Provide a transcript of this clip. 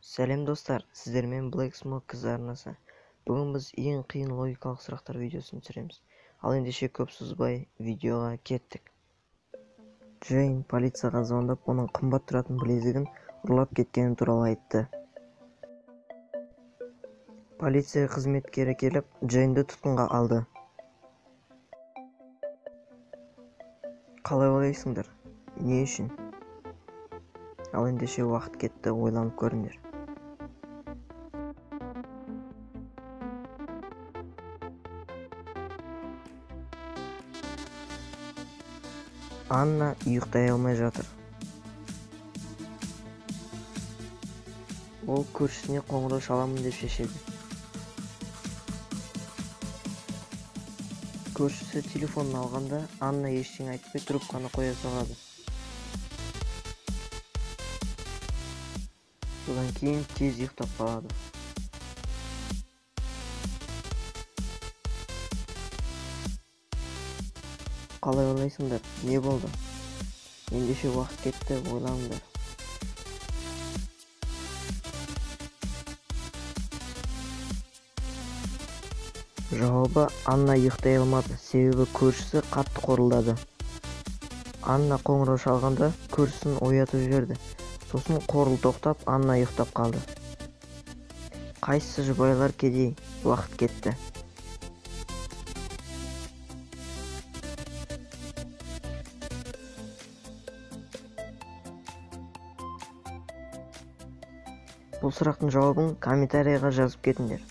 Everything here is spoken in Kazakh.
Сәлем достар, сіздермен Black Smoke қыз арнасы. Бүгін біз ең қиын логикалық сұрақтар видеосын түсіреміз. Ал ендеше көп созбай видеоға кеттік. Джейн полицияға звондап, оның қымбат тұратын білезігін ұрлап кеткені туралы айтты. Полиция қызметкері келіп, Джейнді тұтқынға алды. Қалай ойлайсыңдар? Не үшін? Ал ендеше уақыт кетті, ойланып көріңдер. Анна ұйықтай алмай жатыр. Ол көршісіне қоңырау шаламын деп шешеді. Көршісі телефонын алғанда, Анна ештеңе айтпай трубканы қоя салады. Содан кейін тез ұйықтап қалады. Қалай ойлайсыңдар? Не болды? Ендеше уақыт кетті, ойланыңдар. Жауабы: Анна ұйықтай алмады, себебі көршісі қатты қорылдады. Анна қоңырау шалғанда көршісін оятып жіберді. Сосын қорыл тоқтап, Анна ұйықтап қалды. Қайсысы жұбайлар кедей? Уақыт кетті. Бұл сұрақтың жауабын комментарийға жазып кетіңдер.